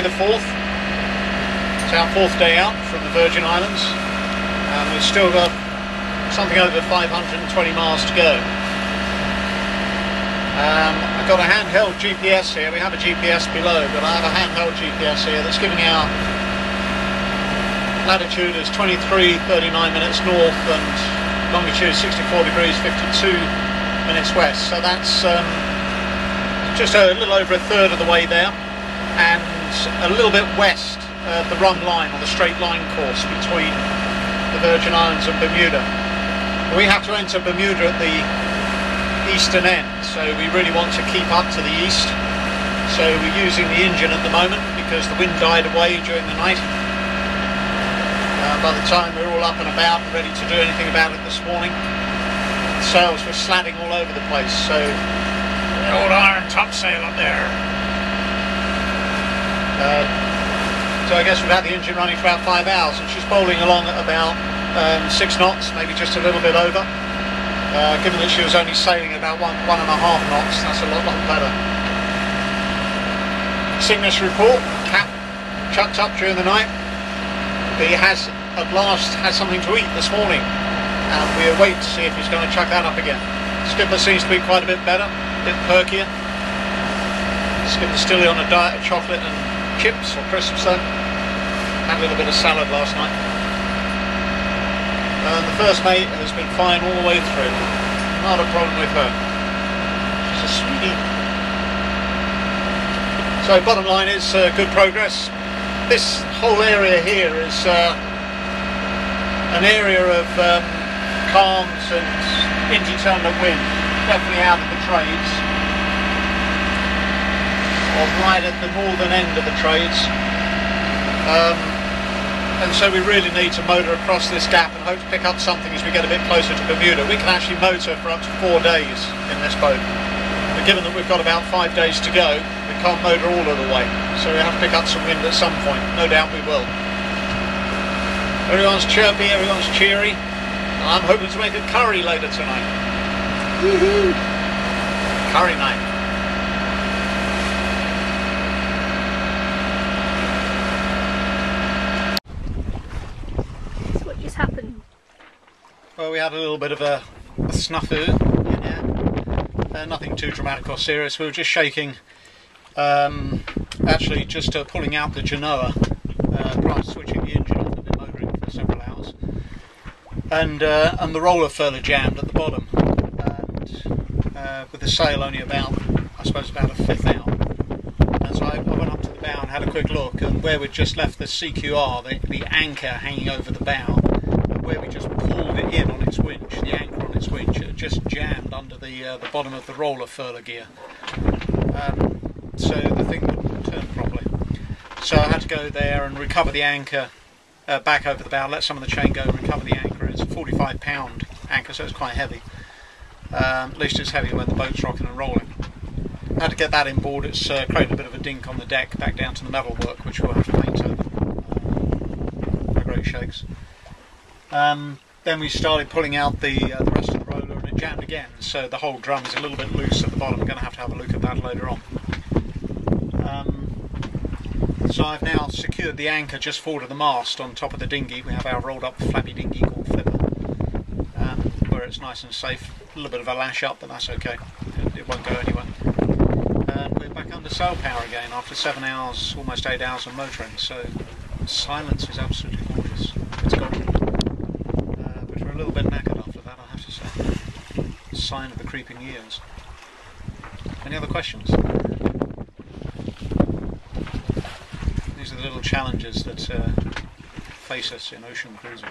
May the 4th. It's our 4th day out from the Virgin Islands, and we've still got something over 520 miles to go. I've got a handheld GPS here. We have a GPS below, but I have a handheld GPS here that's giving our latitude as 23:39 minutes north and longitude 64 degrees 52 minutes west. So that's just a little over a third of the way there, and a little bit west of the run line, or the straight line course between the Virgin Islands and Bermuda. We have to enter Bermuda at the eastern end, so we really want to keep up to the east. So we're using the engine at the moment because the wind died away during the night. By the time we're all up and about and ready to do anything about it this morning, the sails were slatting all over the place. So the old iron topsail up there. So I guess we've had the engine running for about 5 hours, and she's bowling along at about 6 knots, maybe just a little bit over. Given that she was only sailing about one and a half knots, that's a lot better. Cygnus report, cap chucked up during the night. He has at last had something to eat this morning, and we await to see if he's going to chuck that up again. Skipper seems to be quite a bit better, a bit perkier. Skipper's still on a diet of chocolate and chips or crisps though. Had a little bit of salad last night. The first mate has been fine all the way through. Not a problem with her. She's a sweetie. So bottom line is good progress. This whole area here is an area of calms and indeterminate wind. Definitely out of the trades. Or right at the northern end of the trades. And so we really need to motor across this gap and hope to pick up something as we get a bit closer to Bermuda. We can actually motor for up to 4 days in this boat. But given that we've got about 5 days to go, we can't motor all of the way. So we have to pick up some wind at some point. No doubt we will. Everyone's chirpy, everyone's cheery. I'm hoping to make a curry later tonight. Woohoo! Curry night. Well, we had a little bit of a snafu in here. Nothing too dramatic or serious. We were just shaking, actually just pulling out the Genoa prior to switching the engine off. We've been motoring for several hours. And the roller furler jammed at the bottom. And with the sail only about, I suppose, about a fifth out. And so I went up to the bow and had a quick look, and where we'd just left the CQR, the anchor hanging over the bow, where we just pulled it in on its winch, the anchor on its winch, it just jammed under the bottom of the roller furler gear. So the thing wouldn't turn properly. So I had to go there and recover the anchor back over the bow, let some of the chain go and recover the anchor. It's a 45-pound anchor, so it's quite heavy. At least it's heavy when the boat's rocking and rolling. I had to get that inboard. It's created a bit of a dink on the deck back down to the metalwork, which we'll have to paint over. No great shakes. Then we started pulling out the rest of the roller, and it jammed again, so the whole drum is a little bit loose at the bottom. I'm going to have a look at that later on. So I've now secured the anchor just forward of the mast on top of the dinghy. We have our rolled up flappy dinghy called Flipper, where it's nice and safe. A little bit of a lash up, but that's okay, it won't go anywhere. And we're back under sail power again after 7 hours, almost 8 hours of motoring, so silence is absolutely gorgeous. It's got a little bit knackered after that, I have to say. Sign of the creeping years. Any other questions? These are the little challenges that face us in ocean cruising.